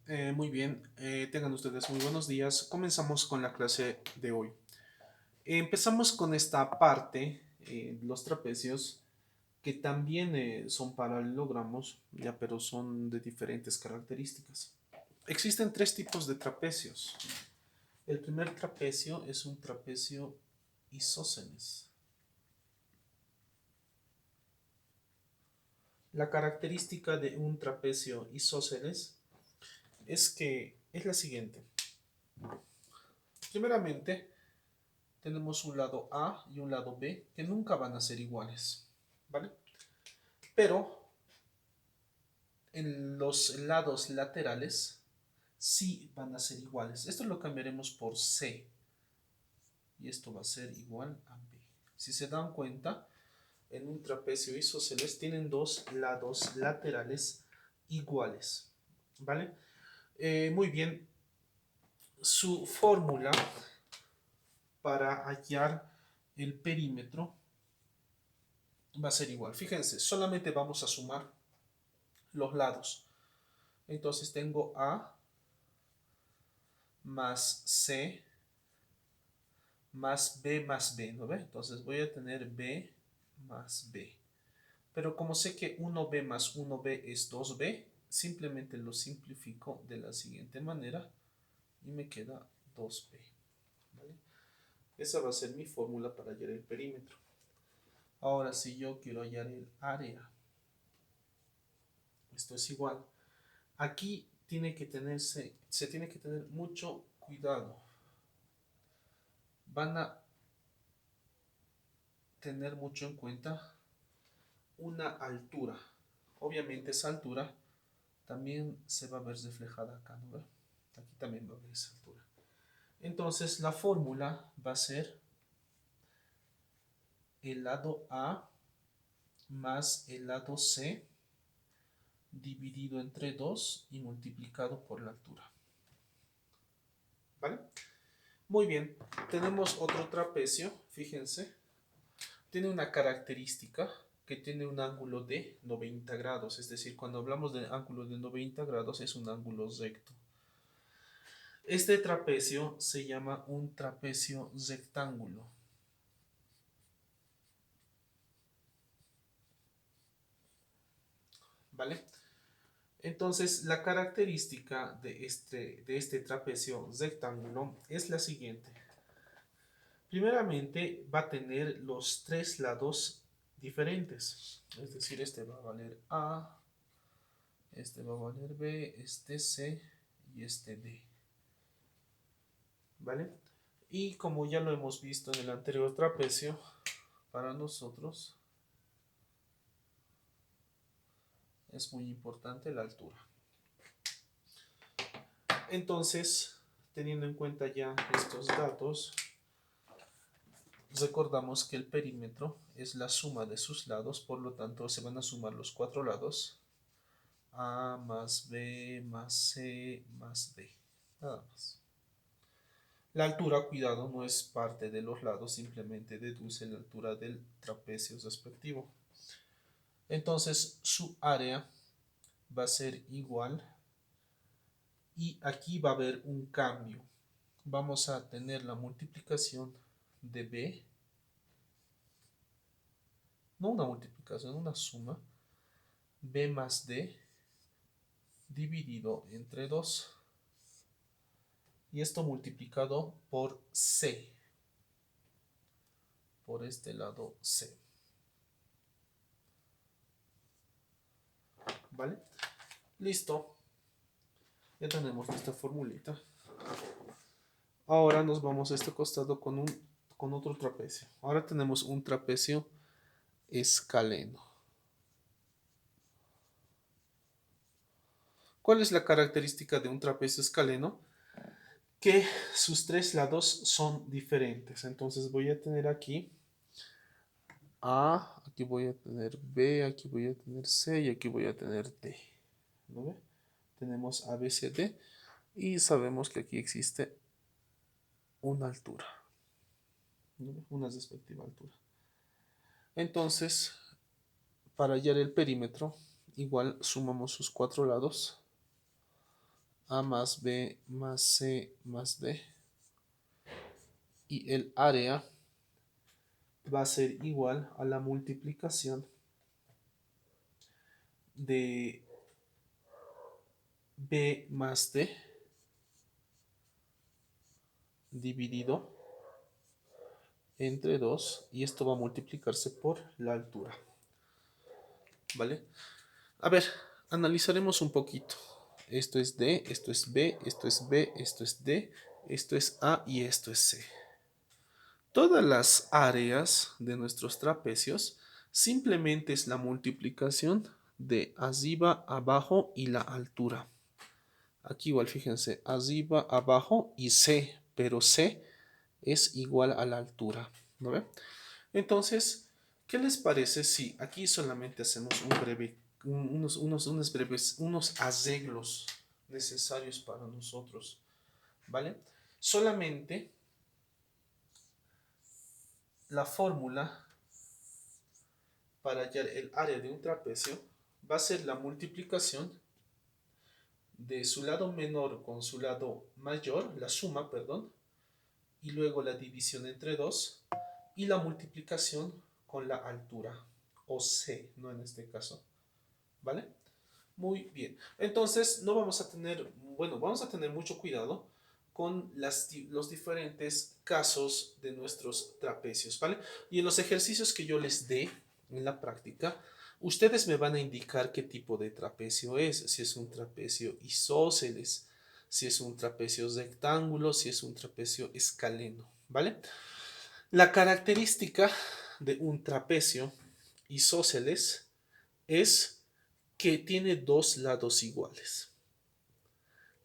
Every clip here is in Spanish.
Muy bien, tengan ustedes muy buenos días. Comenzamos con la clase de hoy. Empezamos con esta parte, los trapecios, que también son paralelogramos, ya, pero son de diferentes características. Existen tres tipos de trapecios. El primer trapecio es un trapecio isósceles. La característica de un trapecio isósceles es que es la siguiente. Primeramente, tenemos un lado A y un lado B que nunca van a ser iguales, ¿vale? Pero en los lados laterales sí van a ser iguales. Esto lo cambiaremos por C y esto va a ser igual a B. Si se dan cuenta, en un trapecio isósceles tienen dos lados laterales iguales, ¿vale? Muy bien, su fórmula para hallar el perímetro va a ser igual. Fíjense, solamente vamos a sumar los lados. Entonces tengo A más C más B, ¿no ve? Entonces voy a tener B más B. Pero como sé que 1B más 1B es 2B, simplemente lo simplifico de la siguiente manera y me queda 2B. ¿Vale? Esa va a ser mi fórmula para hallar el perímetro. Ahora, si yo quiero hallar el área, esto es igual. Aquí se tiene que tener mucho cuidado. Van a tener mucho en cuenta una altura. Obviamente esa altura también se va a ver reflejada acá, ¿no ve? Aquí también va a haber esa altura. Entonces la fórmula va a ser el lado A más el lado C dividido entre 2 y multiplicado por la altura. ¿Vale? Muy bien, tenemos otro trapecio, fíjense. Tiene una característica que tiene un ángulo de 90 grados, es decir, cuando hablamos de ángulo de 90 grados es un ángulo recto. Este trapecio se llama un trapecio rectángulo. ¿Vale? Entonces, la característica de este trapecio rectángulo es la siguiente. Primeramente, va a tener los tres lados diferentes. Es decir, este va a valer A, este va a valer B, este C y este D. ¿Vale? Y como ya lo hemos visto en el anterior trapecio, para nosotros es muy importante la altura. Entonces, teniendo en cuenta ya estos datos, recordamos que el perímetro es la suma de sus lados, por lo tanto se van a sumar los cuatro lados. A más B más C más D. Nada más. La altura, cuidado, no es parte de los lados, simplemente deduce la altura del trapecio respectivo. Entonces su área va a ser igual y aquí va a haber un cambio. Vamos a tener la multiplicación de B, no una multiplicación, una suma, B más D dividido entre 2 y esto multiplicado por C, por este lado C. ¿Vale? Listo. Ya tenemos nuestra formulita. Ahora nos vamos a este costado con otro trapecio. Ahora tenemos un trapecio escaleno. ¿Cuál es la característica de un trapecio escaleno? Que sus tres lados son diferentes. Entonces voy a tener aquí A, aquí voy a tener B, aquí voy a tener C y aquí voy a tener D. ¿No ve? Tenemos A, B, C, D y sabemos que aquí existe una altura, ¿no ve? Una respectiva altura. Entonces, para hallar el perímetro, igual sumamos sus cuatro lados A más B más C más D. Y el área va a ser igual a la multiplicación de B más D dividido entre 2 y esto va a multiplicarse por la altura. ¿Vale? A ver, analizaremos un poquito. Esto es D, esto es B, esto es B, esto es D, esto es A y esto es C. Todas las áreas de nuestros trapecios simplemente es la multiplicación de arriba, abajo y la altura. Aquí igual, fíjense, arriba, abajo y C, pero C es igual a la altura, ¿no ve? Entonces, ¿qué les parece si aquí solamente hacemos unos arreglos necesarios para nosotros, ¿vale? Solamente la fórmula para hallar el área de un trapecio va a ser la multiplicación de su lado menor con su lado mayor, la suma, perdón, y luego la división entre 2 y la multiplicación con la altura, o C, no en este caso, ¿vale? Muy bien. Entonces, no vamos a tener, bueno, vamos a tener mucho cuidado con los diferentes casos de nuestros trapecios, ¿vale? Y en los ejercicios que yo les dé en la práctica, ustedes me van a indicar qué tipo de trapecio es, si es un trapecio isósceles, si es un trapecio rectángulo, si es un trapecio escaleno, ¿vale? La característica de un trapecio isósceles es que tiene dos lados iguales.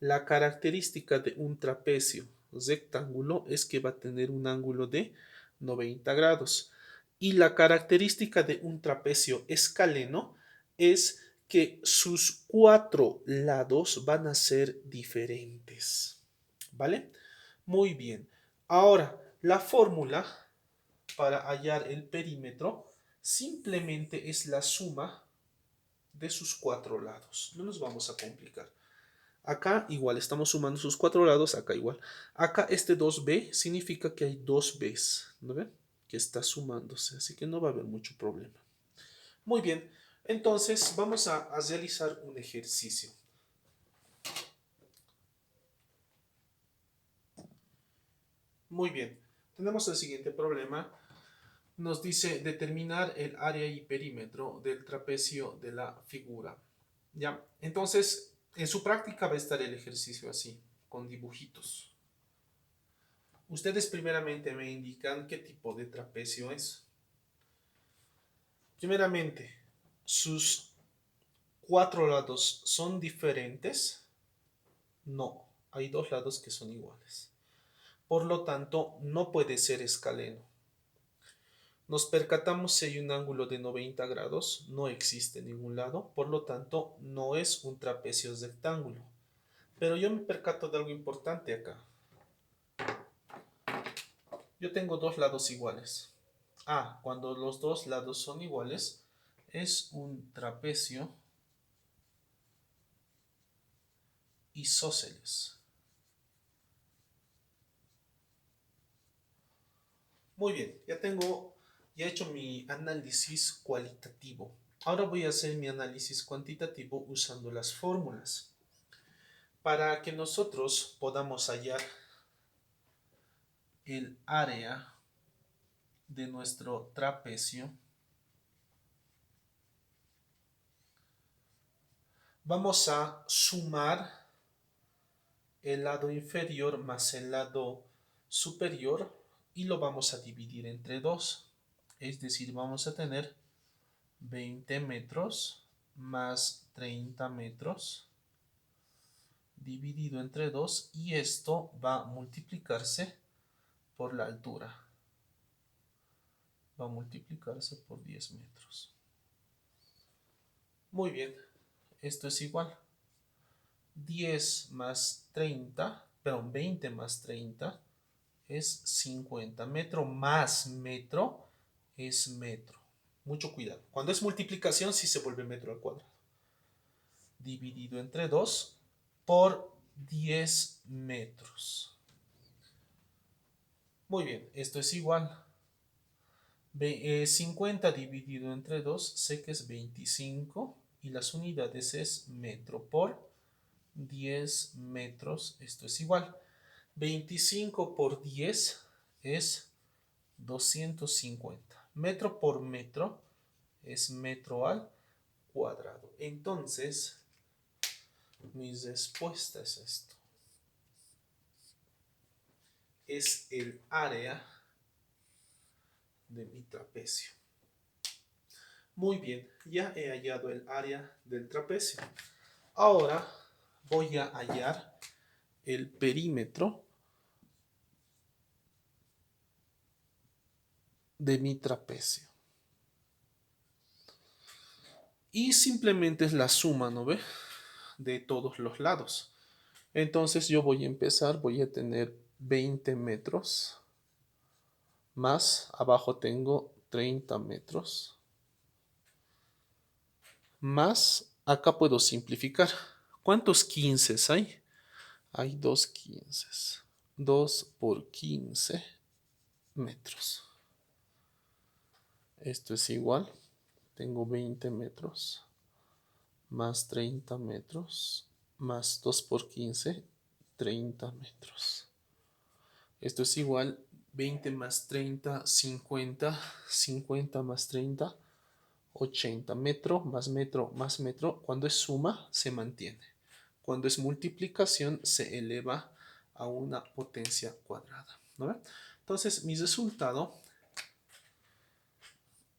La característica de un trapecio rectángulo es que va a tener un ángulo de 90 grados. Y la característica de un trapecio escaleno es que sus cuatro lados van a ser diferentes. ¿Vale? Muy bien. Ahora, la fórmula para hallar el perímetro simplemente es la suma de sus cuatro lados. No nos vamos a complicar. Acá igual, estamos sumando sus cuatro lados, acá igual. Acá este 2b significa que hay dos b's, ¿no ven? Que está sumándose, así que no va a haber mucho problema. Muy bien, entonces vamos a realizar un ejercicio. Muy bien, tenemos el siguiente problema. Nos dice determinar el área y perímetro del trapecio de la figura. ¿Ya? Entonces, en su práctica va a estar el ejercicio así, con dibujitos. Ustedes primeramente me indican qué tipo de trapecio es. Primeramente, sus cuatro lados son diferentes. No, hay dos lados que son iguales. Por lo tanto, no puede ser escaleno. Nos percatamos si hay un ángulo de 90 grados, no existe en ningún lado, por lo tanto, no es un trapecio rectángulo. Pero yo me percato de algo importante acá. Yo tengo dos lados iguales. Cuando los dos lados son iguales, es un trapecio isósceles. Muy bien, ya he hecho mi análisis cualitativo. Ahora voy a hacer mi análisis cuantitativo usando las fórmulas. Para que nosotros podamos hallar el área de nuestro trapecio, vamos a sumar el lado inferior más el lado superior y lo vamos a dividir entre 2. Es decir, vamos a tener 20 metros más 30 metros dividido entre 2 y esto va a multiplicarse por la altura. Va a multiplicarse por 10 metros. Muy bien, esto es igual. 10 más 30, perdón, 20 más 30 es 50. Metro más metro es metro. Mucho cuidado. Cuando es multiplicación, sí se vuelve metro al cuadrado. Dividido entre 2 por 10 metros. Muy bien, esto es igual. 50 dividido entre 2, sé que es 25 y las unidades es metro por 10 metros. Esto es igual. 25 por 10 es 250. Metro por metro es metro al cuadrado. Entonces, mi respuesta es esto. Es el área de mi trapecio. Muy bien, ya he hallado el área del trapecio. Ahora voy a hallar el perímetro de mi trapecio. Y simplemente es la suma, ¿no ve? De todos los lados. Entonces yo voy a empezar, voy a tener 20 metros. Más abajo tengo 30 metros. Más acá puedo simplificar. ¿Cuántos 15 hay? Hay 2 15. 2 por 15 metros. Esto es igual. Tengo 20 metros. Más 30 metros. Más 2 por 15. 30 metros. Esto es igual. 20 más 30, 50. 50 más 30, 80. Metro más metro más metro. Cuando es suma, se mantiene. Cuando es multiplicación, se eleva a una potencia cuadrada, ¿no? Entonces, mi resultado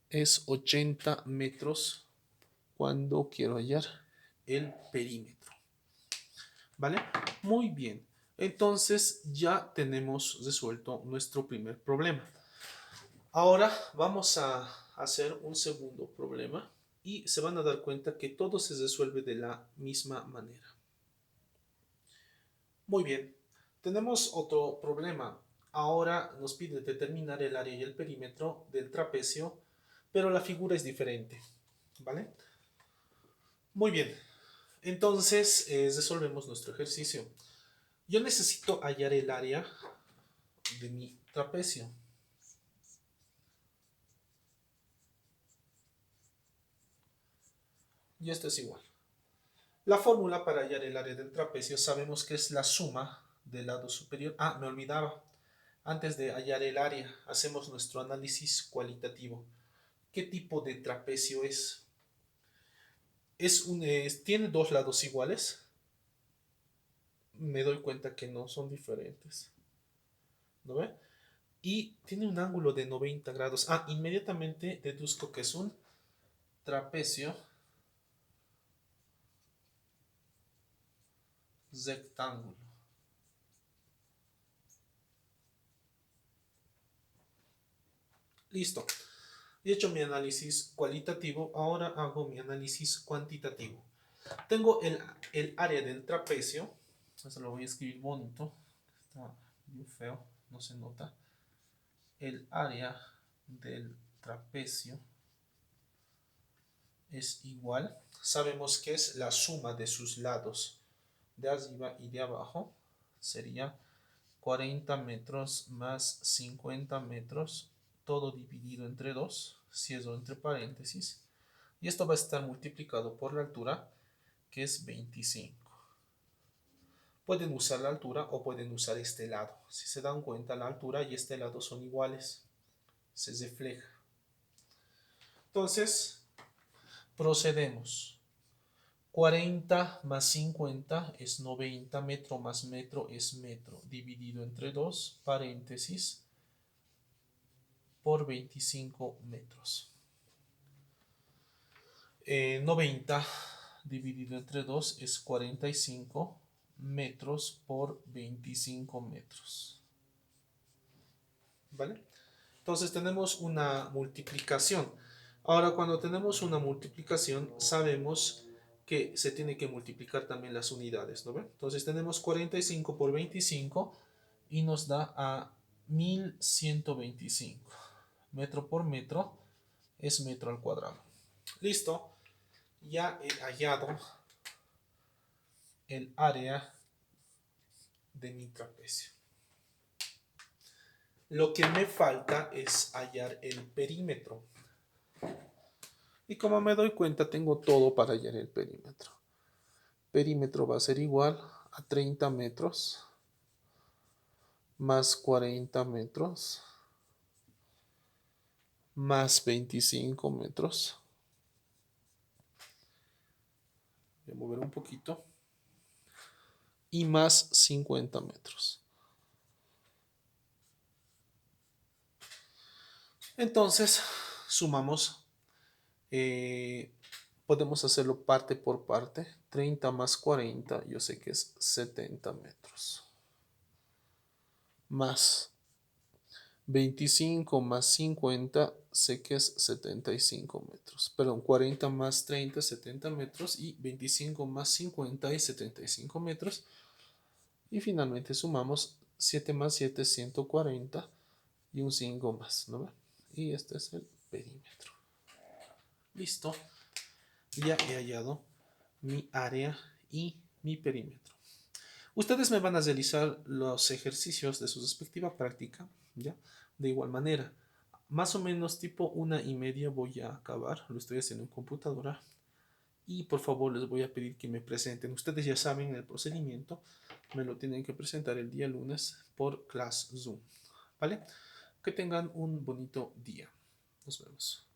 es 80 metros cuando quiero hallar el perímetro. ¿Vale? Muy bien. Entonces, ya tenemos resuelto nuestro primer problema. Ahora vamos a hacer un segundo problema y se van a dar cuenta que todo se resuelve de la misma manera. Muy bien, tenemos otro problema. Ahora nos pide determinar el área y el perímetro del trapecio, pero la figura es diferente, ¿vale? Muy bien, entonces resolvemos nuestro ejercicio. Yo necesito hallar el área de mi trapecio. Y esto es igual. La fórmula para hallar el área del trapecio sabemos que es la suma del lado superior. Ah, me olvidaba. Antes de hallar el área, hacemos nuestro análisis cualitativo. ¿Qué tipo de trapecio es? ¿Tiene dos lados iguales? Me doy cuenta que no, son diferentes. ¿No ve? Y tiene un ángulo de 90 grados. Ah, inmediatamente deduzco que es un trapecio rectángulo. Listo. He hecho mi análisis cualitativo, ahora hago mi análisis cuantitativo. Tengo el área del trapecio. Eso lo voy a escribir bonito. Está muy feo, no se nota. El área del trapecio es igual. Sabemos que es la suma de sus lados de arriba y de abajo. Sería 40 metros más 50 metros, todo dividido entre 2, cierro entre paréntesis. Y esto va a estar multiplicado por la altura, que es 25. Pueden usar la altura o pueden usar este lado. Si se dan cuenta, la altura y este lado son iguales. Se refleja. Entonces, procedemos. 40 más 50 es 90, metro más metro es metro, dividido entre 2, paréntesis, por 25 metros. 90 dividido entre 2 es 45 metros por 25 metros. ¿Vale? Entonces tenemos una multiplicación. Ahora, cuando tenemos una multiplicación, sabemos que se tiene que multiplicar también las unidades, ¿no ven? Entonces tenemos 45 por 25 y nos da a 1125. Metro por metro es metro al cuadrado. Listo. Ya he hallado el área de mi trapecio. Lo que me falta es hallar el perímetro. Y como me doy cuenta, tengo todo para hallar el perímetro. Perímetro va a ser igual a 30 metros más 40 metros más 25 metros. Voy a mover un poquito. Y más 50 metros. Entonces, sumamos. Podemos hacerlo parte por parte. 30 más 40, yo sé que es 70 metros. Más 25 más 50, sé que es 75 metros. Perdón, 40 más 30, 70 metros. Y 25 más 50 es 75 metros. Y finalmente sumamos 7 más 7, 140. Y un 5 más, ¿no? Y este es el perímetro. Listo. Ya he hallado mi área y mi perímetro. Ustedes me van a realizar los ejercicios de su respectiva práctica, ¿ya? De igual manera. Más o menos tipo 1:30 voy a acabar. Lo estoy haciendo en computadora. Y por favor les voy a pedir que me presenten. Ustedes ya saben el procedimiento. Me lo tienen que presentar el día lunes por Class Zoom. ¿Vale? Que tengan un bonito día. Nos vemos.